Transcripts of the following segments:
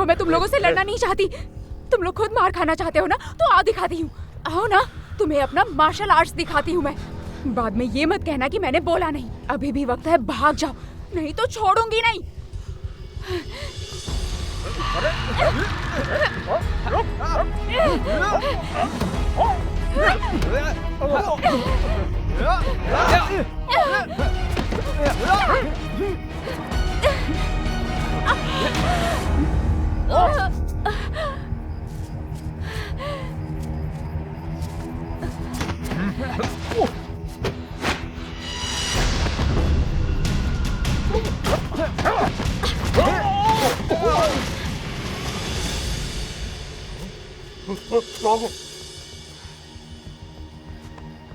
देखो मैं तुम लोगों से लड़ना नहीं चाहती। तुम लोग खुद मार खाना चाहते हो ना, तो आओ दिखाती हूँ। आओ ना, तुम्हें अपना मार्शल आर्ट्स दिखाती हूँ मैं। बाद में ये मत कहना कि मैंने बोला नहीं। अभी भी वक्त है, भाग जाओ, नहीं तो छोड़ूंगी नहीं।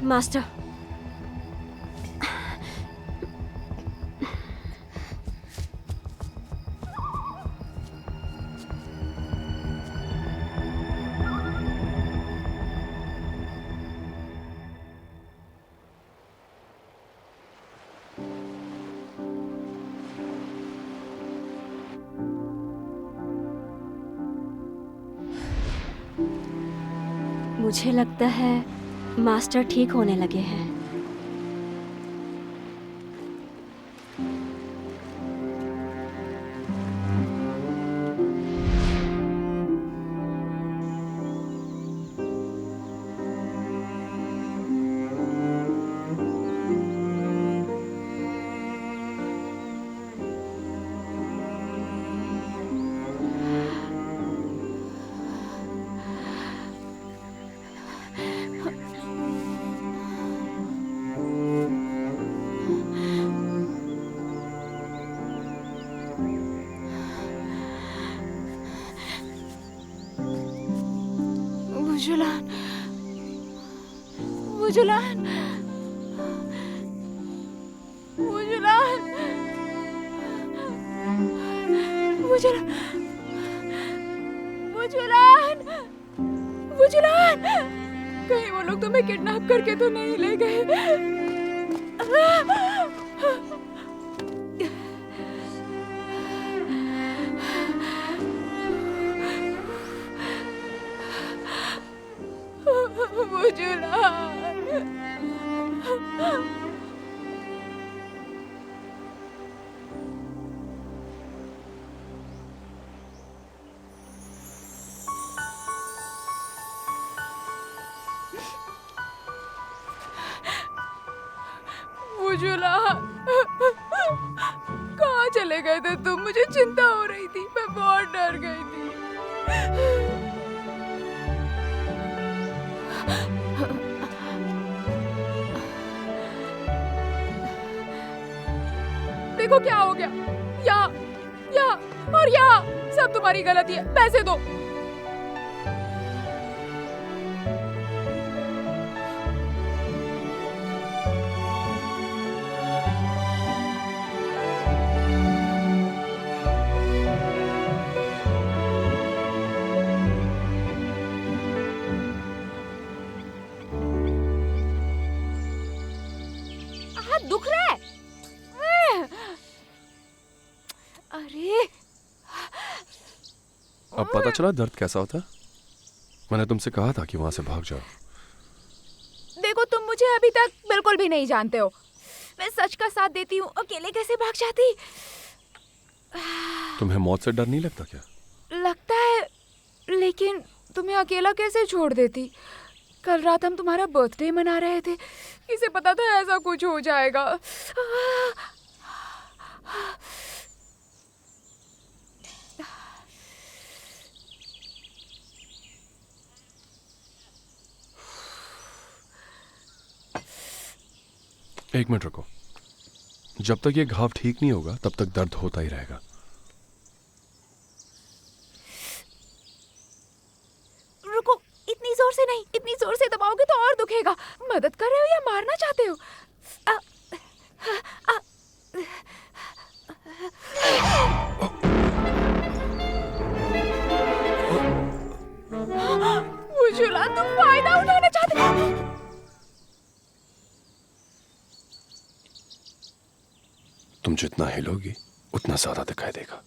मास्टर, मुझे लगता है मास्टर ठीक होने लगे हैं। मुजुलान, मुजुलान, मुजुलान, मुजुलान, मुजुलान, मुजुलान, कहीं वो लोग तुम्हें किडनैप करके तो नहीं ले गए? मुजुलान, कहाँ चले गए थे तुम? मुझे चिंता हो रही थी, मैं बहुत डर गई थी। देखो क्या हो गया, यहाँ और यहाँ सब तुम्हारी गलती है। पैसे दो। दुख रहा है? अरे अब पता चला दर्द कैसा होता है? मैंने तुमसे कहा था कि वहां से भाग जाओ। देखो तुम मुझे अभी तक बिल्कुल भी नहीं जानते हो। मैं सच का साथ देती हूँ, अकेले कैसे भाग जाती? तुम्हें मौत से डर नहीं लगता क्या? लगता है, लेकिन तुम्हें अकेला कैसे छोड़ देती? कल रात हम तुम्हारा बर्थडे मना रहे थे, किसे पता था ऐसा कुछ हो जाएगा। एक मिनट रुको। जब तक ये घाव ठीक नहीं होगा तब तक दर्द होता ही रहेगा। रुको, इतनी जोर से नहीं, इतनी जोर से दबाओगे तो और दुखेगा। मदद कर रहे हो या मारना चाहते हो? मुजुलान, तुम फायदा उठाना चाहते हो? तुम जितना हिलोगी उतना ज्यादा दिखाई देगा।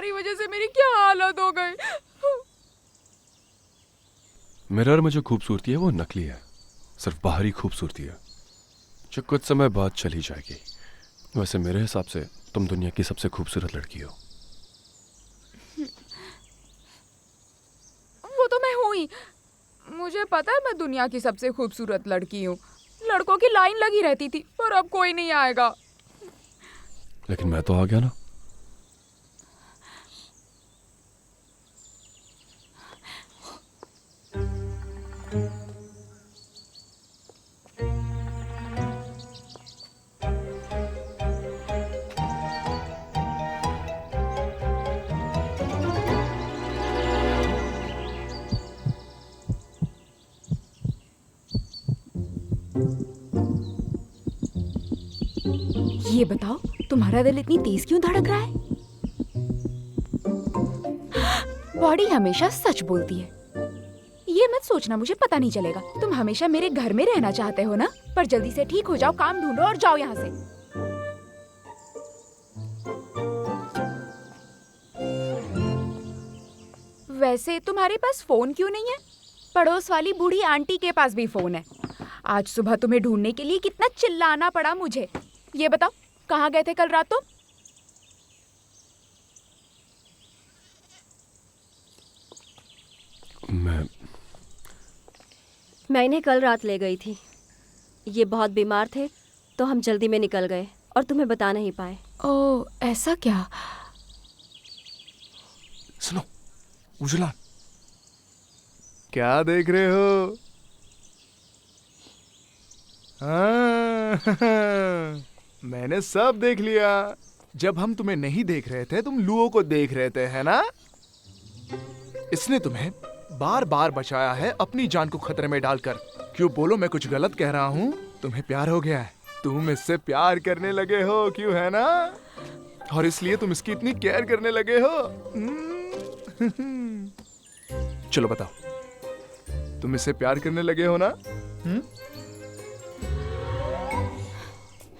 तुम्हारी वजह से मेरी क्या हालत हो गई। मिरर में जो खूबसूरती है वो नकली है, सिर्फ बाहरी खूबसूरती है जो कुछ समय बाद चली जाएगी। वैसे मेरे हिसाब से तुम दुनिया की सबसे खूबसूरत लड़की हो। वो तो मैं हूँ ही, मुझे पता है मैं दुनिया की सबसे खूबसूरत लड़की हूँ। लड़कों की लाइन लगी रहती थी पर अब कोई नहीं आएगा। लेकिन मैं तो आ गया ना। ये बताओ तुम्हारा दिल इतनी तेज क्यों धड़क रहा है? बॉडी हमेशा सच बोलती है। ये मत सोचना मुझे पता नहीं चलेगा। तुम हमेशा मेरे घर में रहना चाहते हो ना, पर जल्दी से ठीक हो जाओ, काम ढूंढो और जाओ यहाँ से। वैसे तुम्हारे पास फोन क्यों नहीं है? पड़ोस वाली बूढ़ी आंटी के पास भी फोन है। आज सुबह तुम्हें ढूंढने के लिए कितना चिल्लाना पड़ा मुझे। ये बताओ कहाँ गए थे कल रात तुम? मैं इन्हें कल रात ले गई थी। ये बहुत बीमार थे तो हम जल्दी में निकल गए और तुम्हें बता नहीं पाए। ओह, ऐसा क्या? सुनो उजला, क्या देख रहे हो? हाँ, मैंने सब देख लिया। जब हम तुम्हें नहीं देख रहे थे तुम लुओ को देख रहे थे, है ना? इसने तुम्हें बार बार बचाया है अपनी जान को खतरे में डालकर। क्यों बोलो मैं कुछ गलत कह रहा हूँ? तुम्हें प्यार हो गया है, तुम इससे प्यार करने लगे हो, क्यों है ना? और इसलिए तुम इसकी इतनी केयर करने लगे हो। चलो बताओ, तुम इससे प्यार करने लगे हो ना?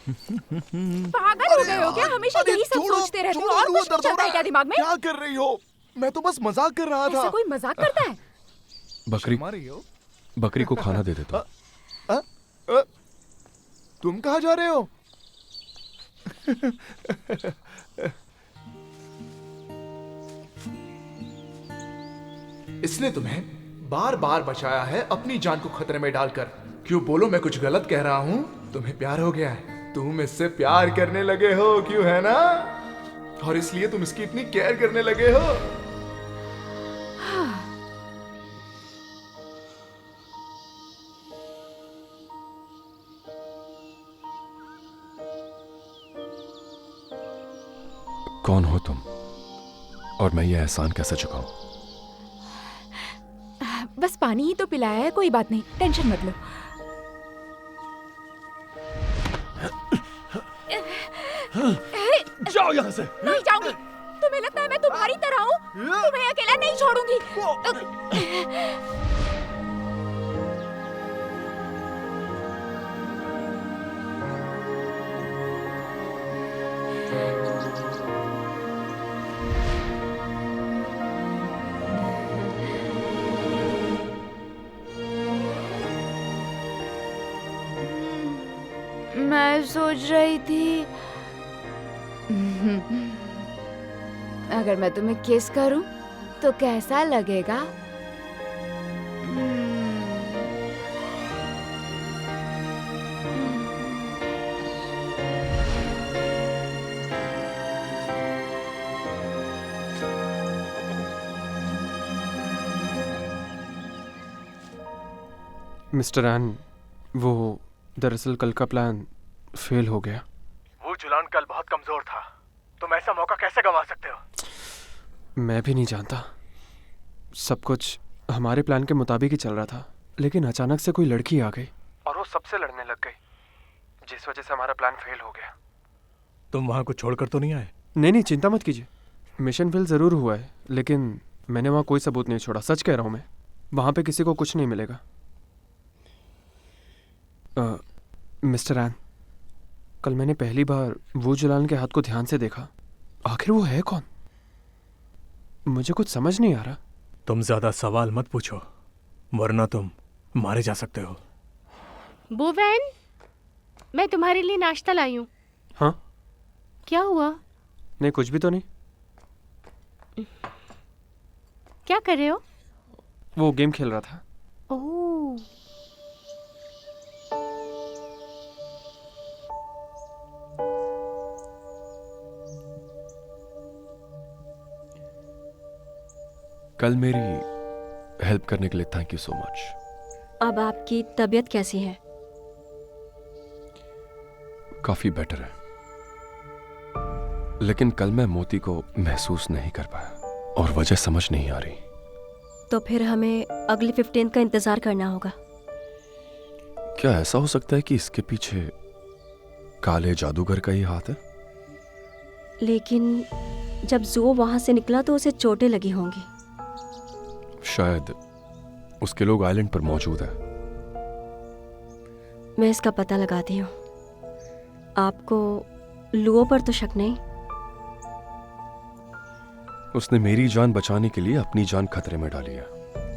पागल हो गए हो क्या? हमेशा यही सब सोचते रहते हो और कुछ नहीं चलता है क्या दिमाग में? क्या कर रही हो? मैं तो बस मजाक कर रहा था। ऐसा कोई मजाक करता है? बकरी को खाना दे देता। तुम कहाँ जा रहे हो? इसने तुम्हें बार बार बचाया है अपनी जान को खतरे में डालकर। क्यों बोलो मैं कुछ गलत कह रहा हूँ? तुम्हें प्यार हो गया है, तुम इससे प्यार करने लगे हो, क्यों है ना? और इसलिए तुम इसकी इतनी केयर करने लगे हो। कौन हो तुम और मैं ये एहसान कैसे चुकाऊं? बस पानी ही तो पिलाया है, कोई बात नहीं, टेंशन मत लो। जाओ यहाँ से। नहीं जाऊंगी। तुम्हें लगता है मैं तुम्हारी तरह हूँ? तुम्हें अकेला नहीं छोड़ूंगी। मैं सोच रही थी अगर मैं तुम्हें किस करूं तो कैसा लगेगा? मिस्टर एन, वो दरअसल कल का प्लान फेल हो गया। वो जुलान कल बहुत कमजोर था, तुम ऐसा मौका कैसे गंवा सकते हो? मैं भी नहीं जानता। सब कुछ हमारे प्लान के मुताबिक ही चल रहा था, लेकिन अचानक से कोई लड़की आ गई और वो सबसे लड़ने लग गई, जिस वजह से हमारा प्लान फेल हो गया। तुम वहां कुछ छोड़कर तो नहीं आए? नहीं, चिंता मत कीजिए। मिशन फेल ज़रूर हुआ है, लेकिन मैंने वहाँ कोई सबूत नहीं छोड़ा। सच कह रहा हूँ मैं, वहाँ पे किसी को कुछ नहीं मिलेगा। मिस्टर एन, कल मैंने पहली बार वो जुलान के हाथ को ध्यान से देखा। आखिर वो है कौन? मुझे कुछ समझ नहीं आ रहा। तुम ज्यादा सवाल मत पूछो, वरना तुम मारे जा सकते हो। बुवेन, मैं तुम्हारे लिए नाश्ता लाई हूँ। हाँ? क्या हुआ? नहीं, कुछ भी तो नहीं। क्या कर रहे हो? वो गेम खेल रहा था। ओह, कल मेरी हेल्प करने के लिए थैंक यू सो मच। अब आपकी तबीयत कैसी है? काफी बेटर है, लेकिन कल मैं मोती को महसूस नहीं कर पाया और वजह समझ नहीं आ रही। तो फिर हमें अगली 15 का इंतजार करना होगा। क्या ऐसा हो सकता है कि इसके पीछे काले जादूगर का ही हाथ है? लेकिन जब जो वहां से निकला तो उसे चोटें लगी होंगी। शायद उसके लोग आइलैंड पर मौजूद हैं। मैं इसका पता लगाती हूँ। आपको लुओ पर तो शक नहीं? उसने मेरी जान बचाने के लिए अपनी जान खतरे में डाली है।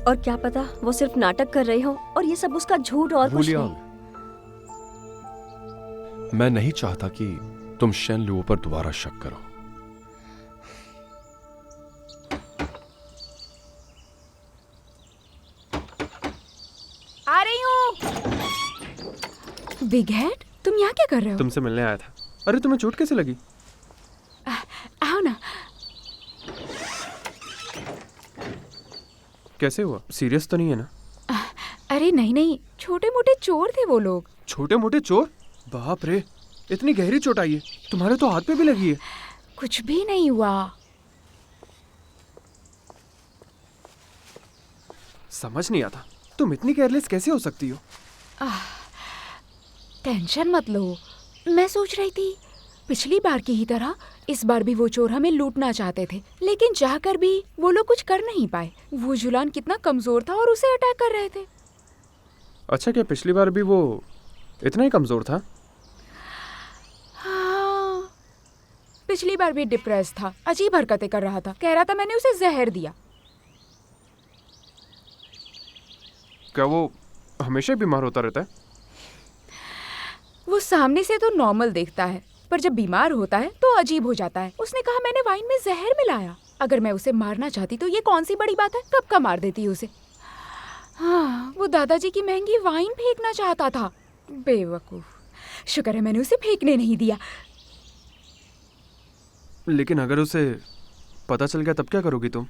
और क्या पता वो सिर्फ नाटक कर रही हो और ये सब उसका झूठ और कुछ वुलियांग, नहीं। मैं नहीं चाहता कि तुम शेन लुओ पर दोबारा शक करो। आ रही हूँ। बिग हेड, तुम यहाँ क्या कर रहे हो? तुमसे मिलने आया था। अरे तुम्हें चोट कैसे लगी? आओ ना। कैसे हुआ? सीरियस तो नहीं है ना? अरे नहीं नहीं, छोटे मोटे चोर थे वो लोग। छोटे मोटे चोर? बाप रे, इतनी गहरी चोट आई है। तुम्हारे तो हाथ पे भी लगी है। कुछ भी नहीं हुआ। समझ नहीं आता, तुम इतनी केयरलेस कैसे हो सकती हो? टेंशन मत लो। मैं सोच रही थी पिछली बार की ही तरह इस बार भी वो चोर हमें लूटना चाहते थे, लेकिन चाहकर भी वो लोग कुछ कर नहीं पाए। वो जुलान कितना कमजोर था और उसे अटैक कर रहे थे। अच्छा, क्या पिछली बार भी वो इतना ही कमजोर था? हाँ, पिछली बार भी डिप्रेस था, अजीब हरकतें कर रहा था। कह रहा था मैंने उसे जहर दिया। क्या वो हमेशा बीमार होता रहता है? वो सामने से तो नॉर्मल दिखता है, पर जब बीमार होता है तो अजीब हो जाता है। उसने कहा मैंने वाइन में जहर मिलाया। अगर मैं उसे मारना चाहती तो ये कौन सी बड़ी बात है, कब का मार देती उसे। हाँ, वो दादाजी की महंगी वाइन फेंकना चाहता था। बेवकूफ। शुक्र है मैंने उसे फेंकने नहीं दिया। लेकिन अगर उसे पता चल गया तब क्या करोगी तुम?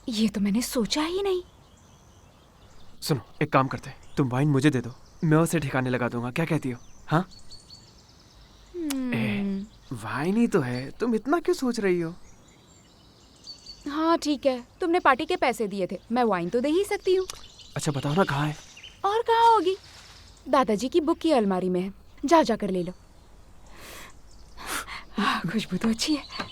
ये तो मैंने सोचा ही नहीं। सुनो, एक काम करते हैं, तुम वाइन मुझे दे दो, मैं उसे ठिकाने लगा दूंगा। क्या कहती हो? हाँ? वाइन ही तो है, तुम इतना क्यों सोच रही हो? हाँ ठीक है, तुमने पार्टी के पैसे दिए थे, मैं वाइन तो दे ही सकती हूँ। अच्छा बताओ ना, कहाँ है? और कहाँ होगी? दादाजी की बुक की अलमारी में है, जा जाकर ले लो। खुशबू तो अच्छी है।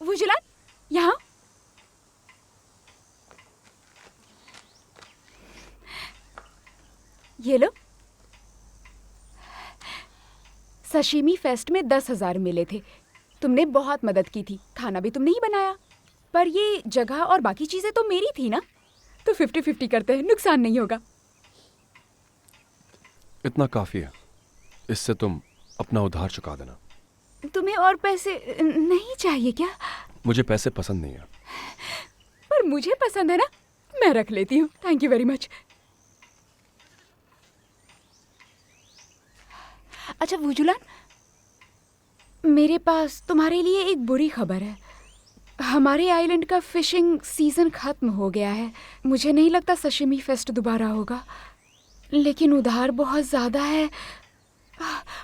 वुजुलान, यहाँ। ये लो। सशीमी फेस्ट में 10,000 मिले थे। तुमने बहुत मदद की थी, खाना भी तुमने ही बनाया। पर ये जगह और बाकी चीजें तो मेरी थी ना, तो 50-50 करते हैं, नुकसान नहीं होगा। इतना काफी है, इससे तुम अपना उधार चुका देना। तुम्हें और पैसे नहीं चाहिए क्या? मुझे पैसे पसंद नहीं है। पर मुझे पसंद है ना, मैं रख लेती हूँ। Thank you very much. अच्छा वुजुलान, मेरे पास तुम्हारे लिए एक बुरी खबर है। हमारे आइलैंड का फिशिंग सीजन खत्म हो गया है। मुझे नहीं लगता सशिमी फेस्ट दोबारा होगा, लेकिन उधार बहुत ज्यादा है।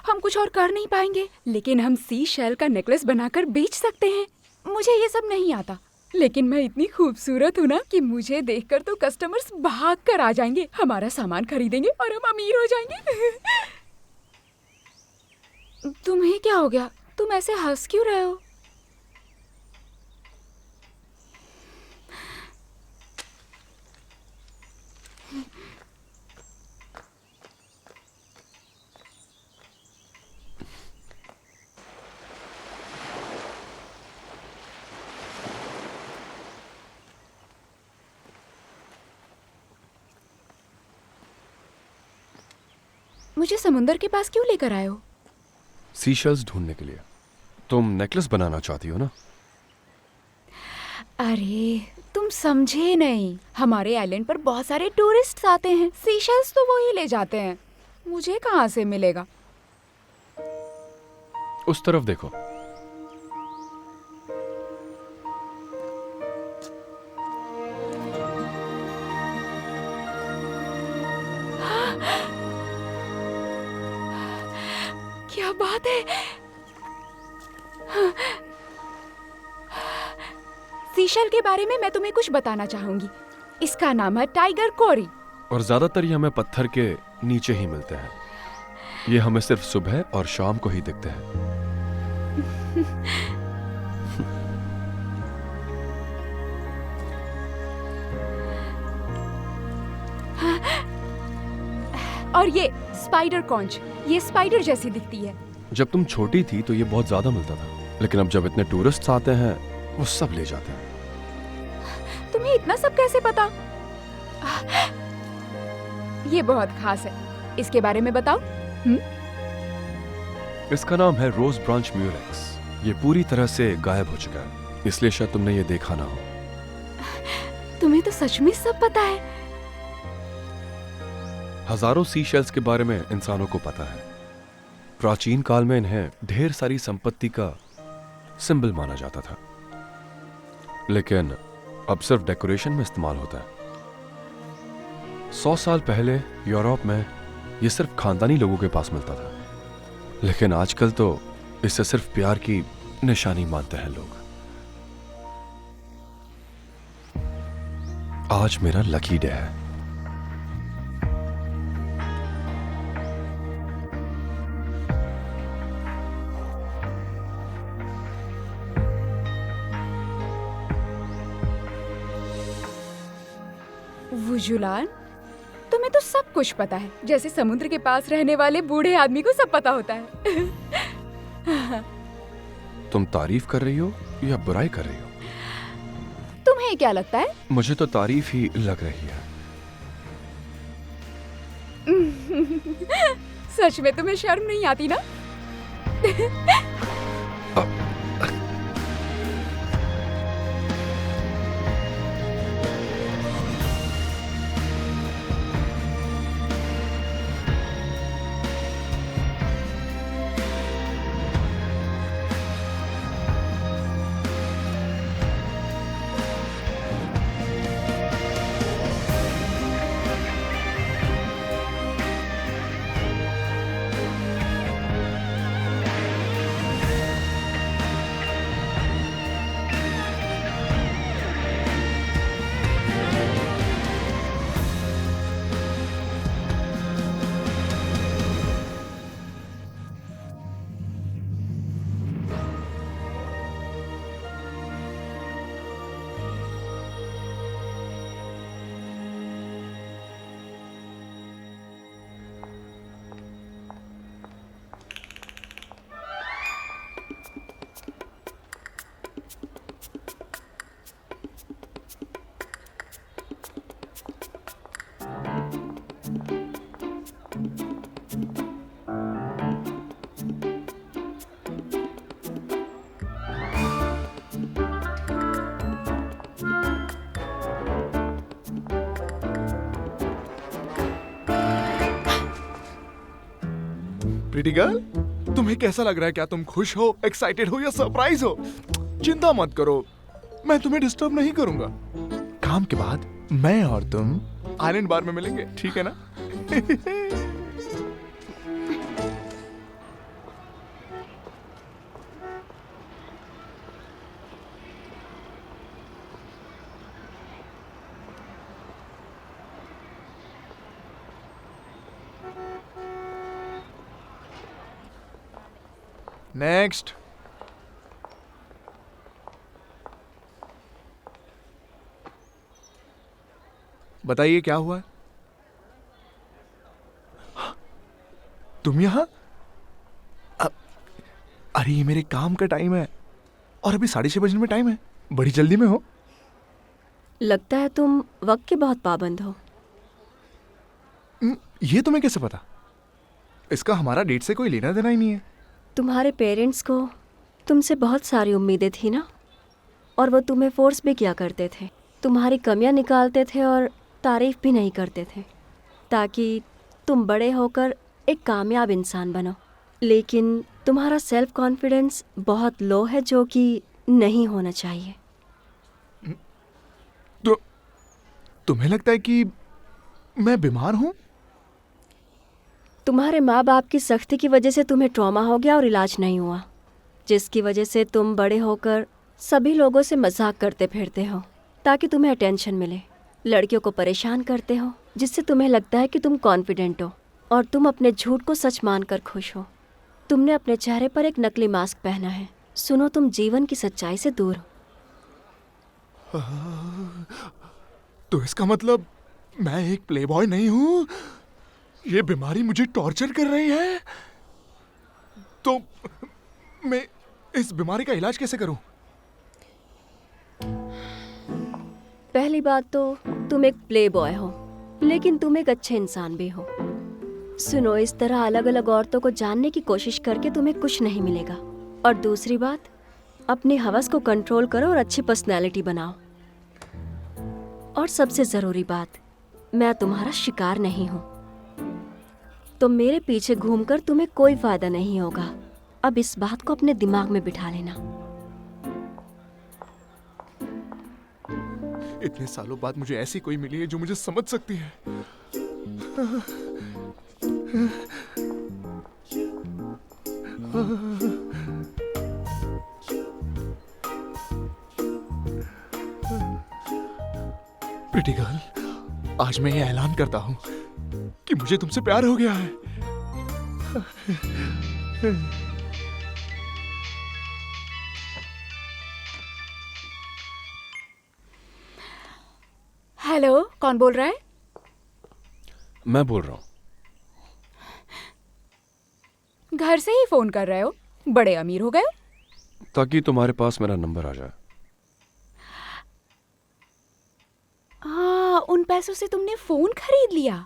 हम कुछ और कर नहीं पाएंगे, लेकिन हम सी शेल का नेकलेस बनाकर बेच सकते हैं। मुझे ये सब नहीं आता, लेकिन मैं इतनी खूबसूरत हूँ ना कि मुझे देखकर तो कस्टमर्स भाग कर आ जाएंगे, हमारा सामान खरीदेंगे और हम अमीर हो जाएंगे। तुम्हें क्या हो गया? तुम ऐसे हंस क्यों रहे हो? मुझे समुंदर के पास क्यों लेकर आए हो? सीशेल्स ढूंढने के लिए। तुम नेकलेस बनाना चाहती हो ना? अरे तुम समझे नहीं, हमारे आइलैंड पर बहुत सारे टूरिस्ट आते हैं। सीशेल्स तो वो ही ले जाते हैं, मुझे कहाँ से मिलेगा? उस तरफ देखो। क्या बात है! सीशेल के बारे में मैं तुम्हें कुछ बताना चाहूंगी। इसका नाम है टाइगर कोरी। और ज्यादातर ये हमें पत्थर के नीचे ही मिलते हैं। ये हमें सिर्फ सुबह और शाम को ही दिखते हैं। और ये स्पाइडर कॉन्च, ये स्पाइडर जैसी दिखती है। जब तुम छोटी थी तो ये बहुत ज्यादा मिलता था, लेकिन अब जब इतने टूरिस्ट आते हैं वो सब ले जाते हैं। तुम्हें इतना सब कैसे पता? ये बहुत खास है, इसके बारे में बताओ। इसका नाम है रोज ब्रांच म्यूरेक्स। ये पूरी तरह से गायब हो चुका है, इसलिए शायद तुमने ये देखा ना हो। तुम्हें तो सच में सब पता है। हजारों सी शेल्स के बारे में इंसानों को पता है। प्राचीन काल में इन्हें ढेर सारी संपत्ति का सिंबल माना जाता था, लेकिन अब सिर्फ डेकोरेशन में इस्तेमाल होता है। 100 साल पहले यूरोप में यह सिर्फ खानदानी लोगों के पास मिलता था, लेकिन आजकल तो इसे सिर्फ प्यार की निशानी मानते हैं लोग। आज मेरा लकी डे है। वुजुलान, तुम्हें तो सब कुछ पता है, जैसे समुद्र के पास रहने वाले बूढ़े आदमी को सब पता होता है। तुम तारीफ कर रही हो या बुराई कर रही हो? तुम्हें क्या लगता है? मुझे तो तारीफ ही लग रही है। सच में तुम्हें शर्म नहीं आती ना? प्रीटी गर्ल, तुम्हें कैसा लग रहा है? क्या तुम खुश हो, एक्साइटेड हो या सरप्राइज हो? चिंता मत करो, मैं तुम्हें डिस्टर्ब नहीं करूंगा। काम के बाद मैं और तुम आइलैंड बार में मिलेंगे, ठीक है ना? नेक्स्ट। बताइए क्या हुआ है? तुम यहां? अरे ये मेरे काम का टाइम है और अभी 6:30 बजने में टाइम है। बड़ी जल्दी में हो। लगता है तुम वक्त के बहुत पाबंद हो। ये तुम्हें कैसे पता? इसका हमारा डेट से कोई लेना देना ही नहीं है। तुम्हारे पेरेंट्स को तुमसे बहुत सारी उम्मीदें थी ना, और वो तुम्हें फोर्स भी किया करते थे। तुम्हारी कमियां निकालते थे और तारीफ भी नहीं करते थे, ताकि तुम बड़े होकर एक कामयाब इंसान बनो। लेकिन तुम्हारा सेल्फ कॉन्फिडेंस बहुत लो है, जो कि नहीं होना चाहिए। तो तुम्हें लगता है कि मैं बीमार हूं? तुम्हारे माँ बाप की सख्ती की वजह से तुम्हें ट्रॉमा हो गया और इलाज नहीं हुआ, जिसकी वजह से तुम बड़े होकर सभी लोगों से मजाक करते फिरते हो ताकि तुम्हें अटेंशन मिले। लड़कियों को परेशान करते हो जिससे तुम्हें लगता है कि तुम कॉन्फिडेंट हो, और तुम अपने झूठ को सच मानकर खुश हो। तुमने अपने चेहरे पर एक नकली मास्क पहना है। सुनो, तुम जीवन की सच्चाई से दूर हो। तो इसका मतलब मैं एक प्लेबॉय नहीं हूं? ये बीमारी मुझे टॉर्चर कर रही है? तो मैं इस बीमारी का इलाज कैसे करूं? पहली बात तो तुम एक प्ले बॉय हो, लेकिन तुम एक अच्छे इंसान भी हो। सुनो, इस तरह अलग अलग औरतों को जानने की कोशिश करके तुम्हें कुछ नहीं मिलेगा। और दूसरी बात, अपनी हवस को कंट्रोल करो और अच्छी पर्सनैलिटी बनाओ। और सबसे ज़रूरी बात, मैं तुम्हारा शिकार नहीं हूँ, तो मेरे पीछे घूमकर तुम्हें कोई फायदा नहीं होगा। अब इस बात को अपने दिमाग में बिठा लेना। इतने सालों बाद मुझे ऐसी कोई मिली है जो मुझे समझ सकती है। प्रीटी गर्ल, आज मैं ये ऐलान करता हूं कि मुझे तुमसे प्यार हो गया है। हेलो, कौन बोल रहा है? मैं बोल रहा हूँ। घर से ही फोन कर रहे हो? बड़े अमीर हो गए हो। ताकि तुम्हारे पास मेरा नंबर आ जाए। हाँ, उन पैसों से तुमने फोन खरीद लिया?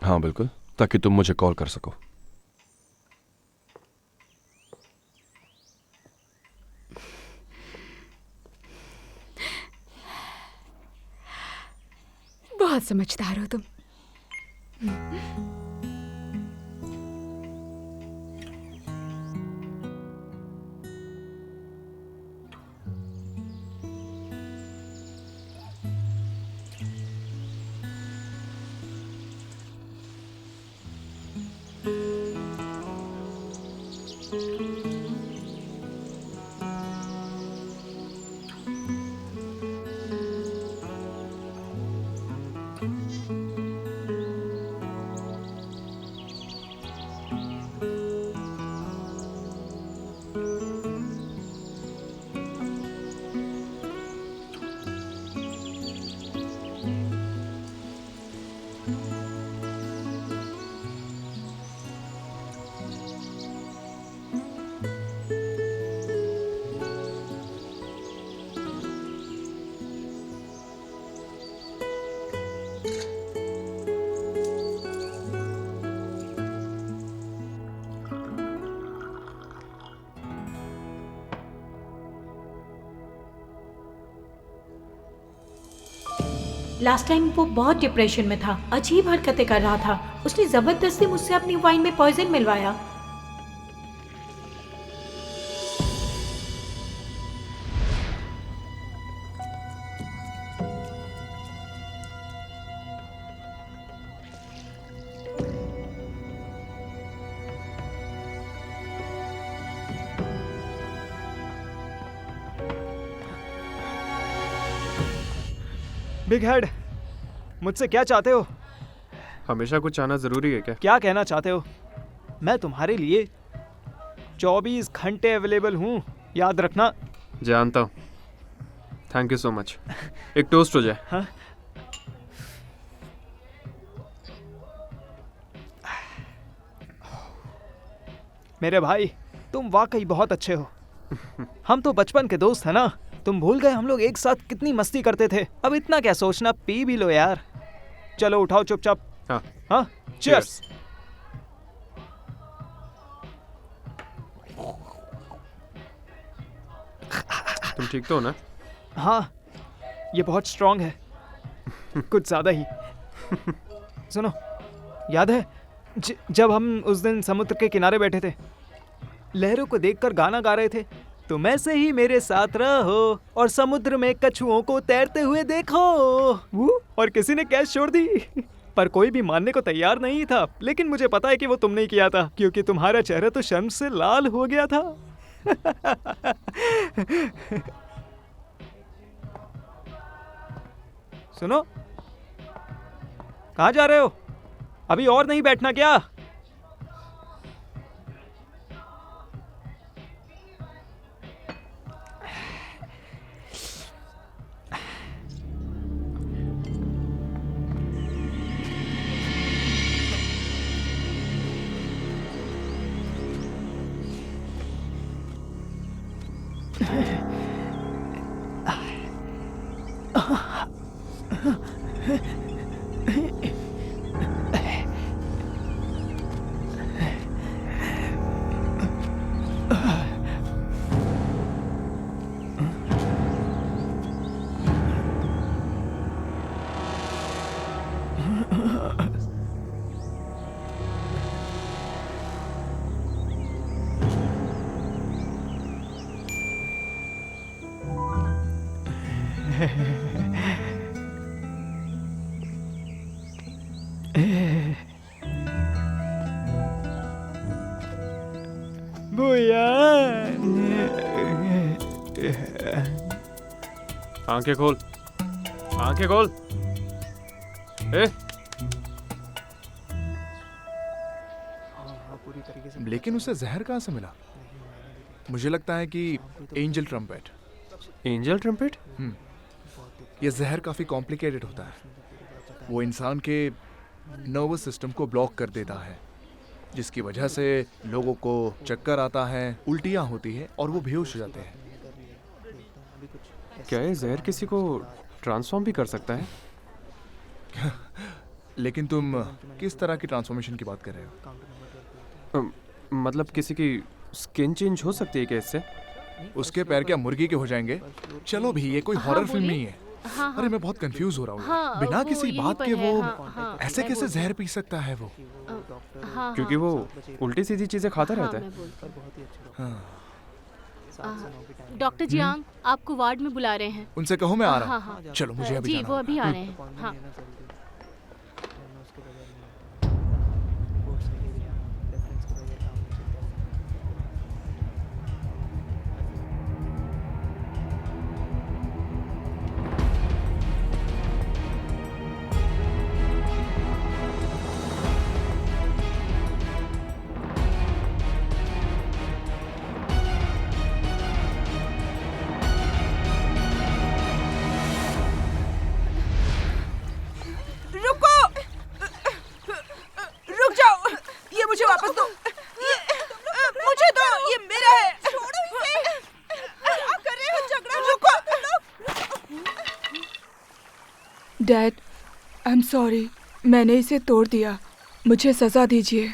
हाँ बिल्कुल, ताकि तुम मुझे कॉल कर सको। बहुत समझदार हो तुम। लास्ट टाइम वो बहुत डिप्रेशन में था, अजीब हरकतें कर रहा था। उसने जबरदस्ती मुझसे अपनी वाइन में पॉइजन मिलवाया। बिग हेड, मुझसे क्या चाहते हो? हमेशा कुछ चाहना जरूरी है क्या? क्या कहना चाहते हो? मैं तुम्हारे लिए 24 घंटे अवेलेबल हूँ, याद रखना। जानता हूँ। Thank you so much. एक टोस्ट हो जाए। हाँ? मेरे भाई, तुम वाकई बहुत अच्छे हो। हम तो बचपन के दोस्त हैं ना। तुम भूल गए हम लोग एक साथ कितनी मस्ती करते थे? अब इतना क्या सोचना, पी भी लो यार। चलो उठाओ चुपचाप। हाँ। हाँ, चीयर्स। तुम ठीक तो हो ना? हाँ, ये बहुत स्ट्रांग है, कुछ ज्यादा ही। सुनो, याद है जब हम उस दिन समुद्र के किनारे बैठे थे, लहरों को देखकर गाना गा रहे थे, तुम ऐसे ही मेरे साथ रहो और समुद्र में कछुओं को तैरते हुए देखो। और किसी ने कैच छोड़ दी, पर कोई भी मानने को तैयार नहीं था। लेकिन मुझे पता है कि वो तुमने ही किया था, क्योंकि तुम्हारा चेहरा तो शर्म से लाल हो गया था। सुनो, कहाँ जा रहे हो? अभी और नहीं बैठना क्या? आंखें खोल, आंखें खोल। ए? लेकिन उसे जहर कहाँ से मिला? मुझे लगता है कि एंजल ट्रम्पेट। Angel trumpet? यह जहर काफी कॉम्प्लिकेटेड होता है। वो इंसान के नर्वस सिस्टम को ब्लॉक कर देता है, जिसकी वजह से लोगों को चक्कर आता है, उल्टियाँ होती है और वो बेहोश हो जाते हैं। क्या ये जहर किसी को ट्रांसफॉर्म भी कर सकता है? लेकिन तुम किस तरह की ट्रांसफॉर्मेशन की बात कर रहे हो? मतलब किसी की स्किन चेंज हो सकती है क्या इससे? उसके पैर क्या मुर्गी के हो जाएंगे? चलो भी, ये कोई हॉरर फिल्म नहीं है। हाँ, अरे मैं बहुत कंफ्यूज हो रहा हूँ। हाँ, बिना वो किसी यहीं बात पर के है, वो हाँ, ऐसे मैं कैसे बोल- जहर पी सकता है वो? हाँ, क्योंकि वो उल्टी सीधी चीजें खाता रहता है। डॉक्टर जियांग आपको वार्ड में बुला रहे हैं। उनसे कहो मैं आ रहा हाँ, हूँ। हाँ। चलो मुझे अभी जी जाना वो होगा। अभी आ रहे हैं। हाँ। रुक जाओ, ये मुझे वापस दो। मुझे दो, ये मेरा है। छोड़ो इसे। क्या कर रहे हो? झगड़ा रुको। डैड, आई एम सॉरी, मैंने इसे तोड़ दिया, मुझे सजा दीजिए।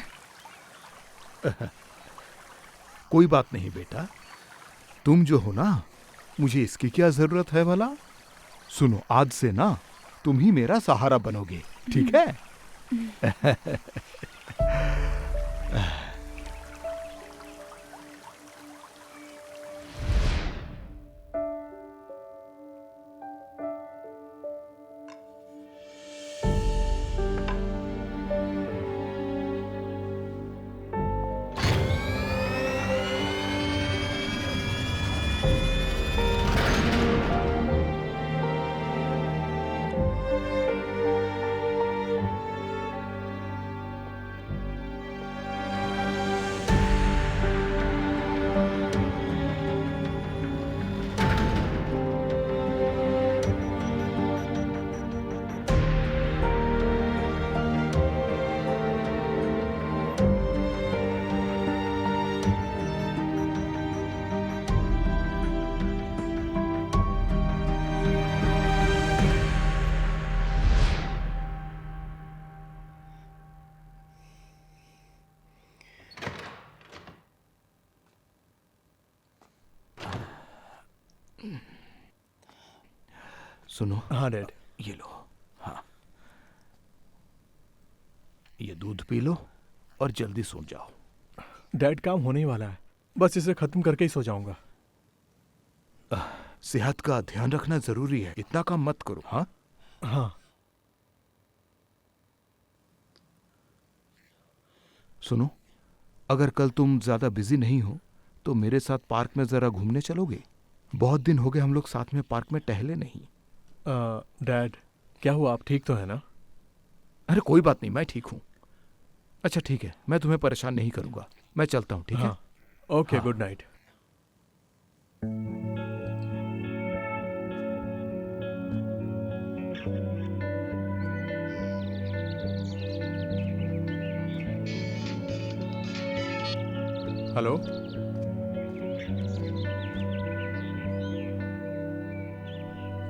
कोई बात नहीं बेटा, तुम जो हो ना, मुझे इसकी क्या जरूरत है भला? सुनो, आज से ना तुम ही मेरा सहारा बनोगे, ठीक है? सुनो। हाँ डैड। ये लो। हाँ, ये दूध पी लो और जल्दी सो जाओ। डैड काम होने ही वाला है, बस इसे खत्म करके ही सो जाऊंगा। सेहत का ध्यान रखना जरूरी है, इतना काम मत करो। हाँ हाँ। सुनो, अगर कल तुम ज्यादा बिजी नहीं हो तो मेरे साथ पार्क में जरा घूमने चलोगे? बहुत दिन हो गए हम लोग साथ में पार्क में टहले नहीं। डैड क्या हुआ, आप ठीक तो है ना? अरे कोई बात नहीं, मैं ठीक हूँ। अच्छा ठीक है, मैं तुम्हें परेशान नहीं करूंगा, मैं चलता हूँ। ठीक है? ओके, हाँ। Good night. हेलो,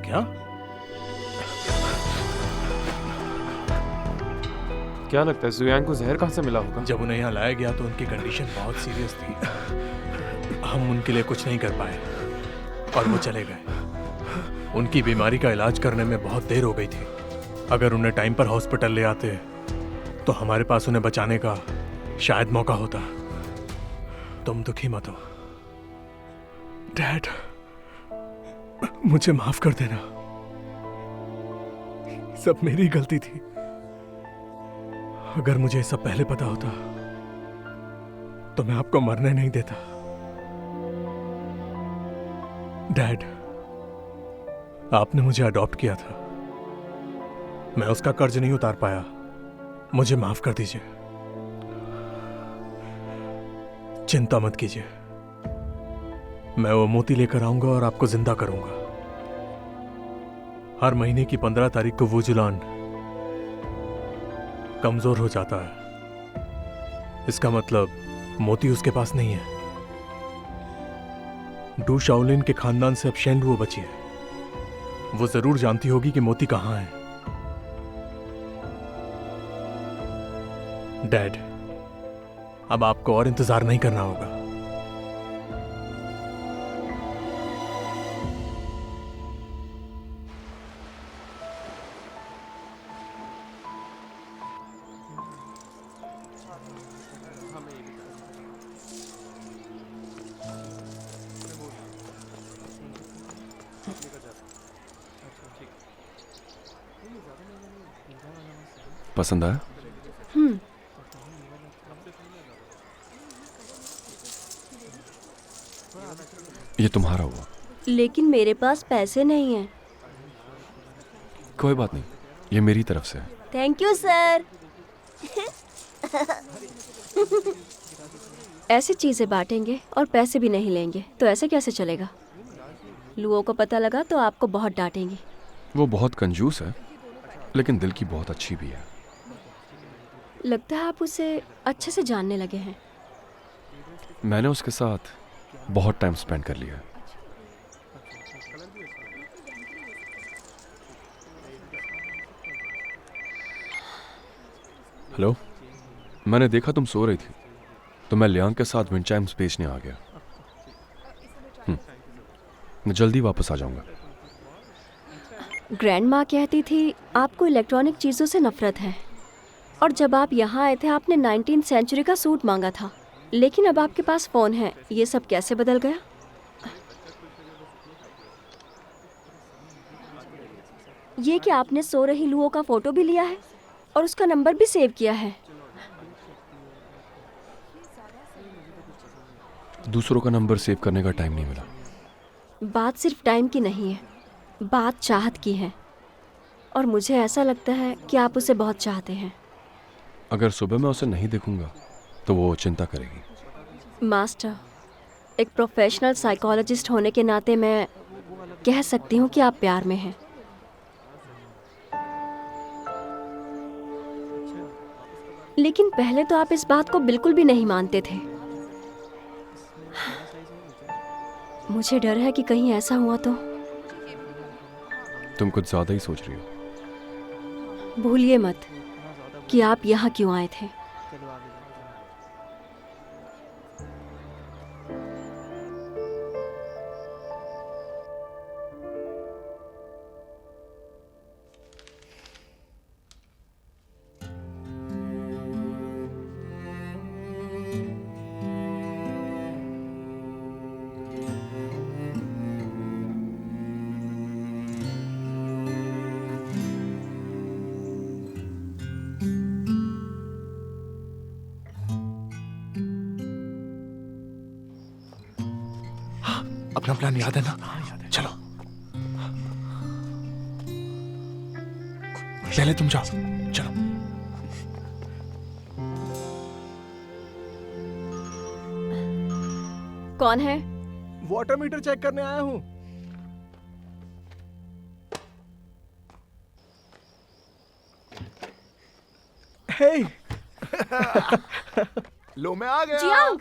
क्या? क्या लगता है जुयांग को जहर कहाँ से मिला होगा? जब उन्हें यहाँ लाया गया तो उनकी कंडीशन बहुत सीरियस थी। हम उनके लिए कुछ नहीं कर पाए और वो चले गए। उनकी बीमारी का इलाज करने में बहुत देर हो गई थी। अगर उन्हें टाइम पर हॉस्पिटल ले आते तो हमारे पास उन्हें बचाने का शायद मौका होता। तुम दुखी मत हो डैड, मुझे माफ कर देना, सब मेरी गलती थी। अगर मुझे सब पहले पता होता तो मैं आपको मरने नहीं देता। डैड, आपने मुझे अडॉप्ट किया था, मैं उसका कर्ज नहीं उतार पाया, मुझे माफ कर दीजिए। चिंता मत कीजिए, मैं वो मोती लेकर आऊंगा और आपको जिंदा करूंगा। हर महीने की 15 तारीख को वो जुलान कमजोर हो जाता है। इसका मतलब मोती उसके पास नहीं है। डू शाओलिन के खानदान से अब शेनरुओ बची है। वो जरूर जानती होगी कि मोती कहां है। डैड, अब आपको और इंतजार नहीं करना होगा। पसंद आया? ये तुम्हारा हुआ। लेकिन मेरे पास पैसे नहीं हैं। कोई बात नहीं, ये मेरी तरफ से है। Thank you sir. ऐसी चीजें बांटेंगे और पैसे भी नहीं लेंगे तो ऐसे कैसे चलेगा? लुओ को पता लगा तो आपको बहुत डांटेंगी। वो बहुत कंजूस है, लेकिन दिल की बहुत अच्छी भी है। लगता है आप उसे अच्छे से जानने लगे हैं। मैंने उसके साथ बहुत टाइम स्पेंड कर लिया है। हेलो, मैंने देखा तुम सो रही थी तो मैं लियांग के साथ विंड चाइम्स बेचने आ गया। मैं जल्दी वापस आ जाऊंगा। ग्रैंड माँ कहती थी आपको इलेक्ट्रॉनिक चीज़ों से नफरत है, और जब आप यहाँ आए थे आपने 19th सेंचुरी का सूट मांगा था, लेकिन अब आपके पास फ़ोन है। ये सब कैसे बदल गया? ये कि आपने सो रही लुओ का फ़ोटो भी लिया है और उसका नंबर भी सेव किया है। दूसरों का नंबर सेव करने का टाइम नहीं मिला। बात सिर्फ टाइम की नहीं है, बात चाहत की है, और मुझे ऐसा लगता है कि आप उसे बहुत चाहते हैं। अगर सुबह मैं उसे नहीं देखूंगा तो वो चिंता करेगी। मास्टर, एक प्रोफेशनल साइकोलॉजिस्ट होने के नाते मैं कह सकती हूँ कि आप प्यार में हैं। लेकिन पहले तो आप इस बात को बिल्कुल भी नहीं मानते थे। मुझे डर है कि कहीं ऐसा हुआ तो। तुम कुछ ज्यादा ही सोच रही हो। भूलिए मत कि आप यहाँ क्यों आए थे। अपना प्लान याद है ना? चलो पहले तुम जाओ, चलो। कौन है? वाटर मीटर चेक करने आया हूँ। हे लो मैं आ गया। जियांग!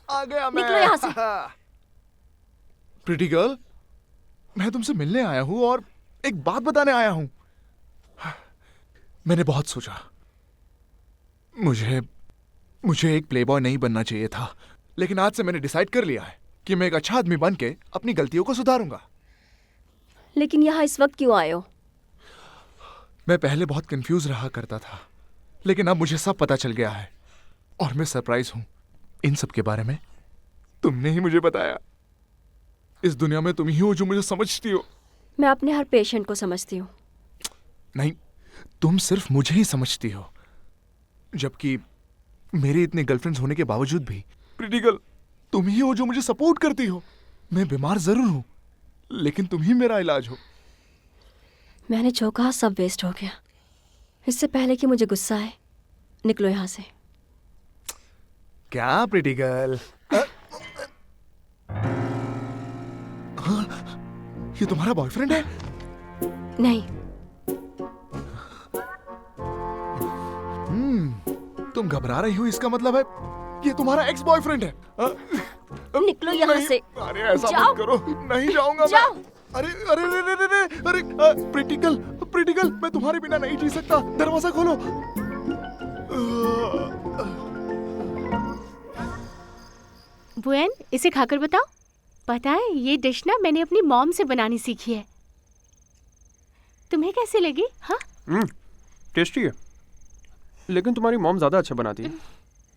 आ गया मैं। निकलो यहाँ से। प्रीटी गर्ल, मैं तुमसे मिलने आया हूँ और एक बात बताने आया हूँ। मैंने बहुत सोचा, मुझे एक प्लेबॉय नहीं बनना चाहिए था, लेकिन आज से मैंने डिसाइड कर लिया है कि मैं एक अच्छा आदमी बन के अपनी गलतियों को सुधारूंगा। लेकिन यहाँ इस वक्त क्यों आए हो? मैं पहले बहुत कंफ्यूज रहा करता था, लेकिन अब मुझे सब पता चल गया है और मैं सरप्राइज हूं। इन सब के बारे में तुमने ही मुझे बताया। इस दुनिया में तुम ही हो जो मुझे समझती हो। मैं अपने हर पेशेंट को समझती हूँ। नहीं, तुम सिर्फ मुझे ही समझती हो, जबकि मेरे इतने गर्लफ्रेंड्स होने के बावजूद भी प्रीटी गर्ल तुम ही हो जो मुझे सपोर्ट करती हो। मैं बीमार जरूर हूं, लेकिन तुम ही मेरा इलाज हो। मैंने जो कहा सब वेस्ट हो गया। इससे पहले कि मुझे गुस्सा आए, निकलो यहाँ से। क्या प्रीटी गर्ल? हाँ, ये तुम्हारा बॉयफ्रेंड है? नहीं। तुम घबरा रही हो, इसका मतलब है ये तुम्हारा एक्स बॉयफ्रेंड है। निकलो यहाँ से। अरे ऐसा जाओ। मत करो, नहीं जाऊंगा जाओ। मैं। अरे अरे अरे अरे अरे प्रीटी गर्ल, मैं तुम्हारे बिना नहीं जी सकता। दरवाजा खोलो। बुएन, इसे खाकर बताओ। पता है ये डिश ना मैंने अपनी मॉम से बनानी सीखी है। तुम्हें कैसी लगी? हाँ, टेस्टी है, लेकिन तुम्हारी मॉम ज्यादा अच्छा बनाती है।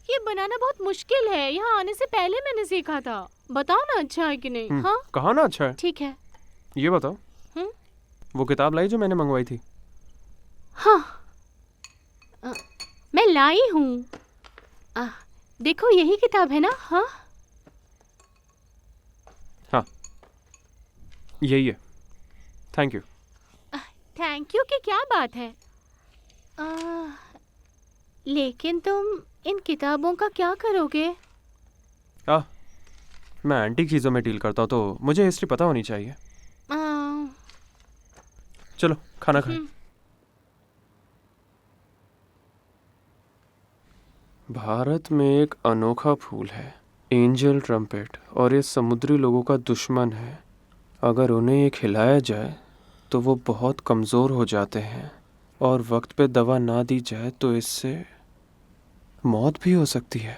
ये बनाना बहुत मुश्किल है। यहाँ आने से पहले मैंने सीखा था। बताओ ना अच्छा है कि नहीं? हाँ कहा ना अच्छा है। ठीक है। ये बताओ, वो किताब लाई जो मैंने मंगवाई थी? हाँ मैं लाई हूँ। देखो यही किताब है ना? हाँ हाँ यही है। Thank you. थैंक यू की क्या बात है? लेकिन तुम इन किताबों का क्या करोगे? मैं एंटीक चीज़ों में डील करता हूँ, तो मुझे हिस्ट्री पता होनी चाहिए। चलो खाना खाएं। भारत में एक अनोखा फूल है, एंजल ट्रम्पेट, और ये समुद्री लोगों का दुश्मन है। अगर उन्हें ये खिलाया जाए तो वो बहुत कमज़ोर हो जाते हैं, और वक्त पे दवा ना दी जाए तो इससे मौत भी हो सकती है।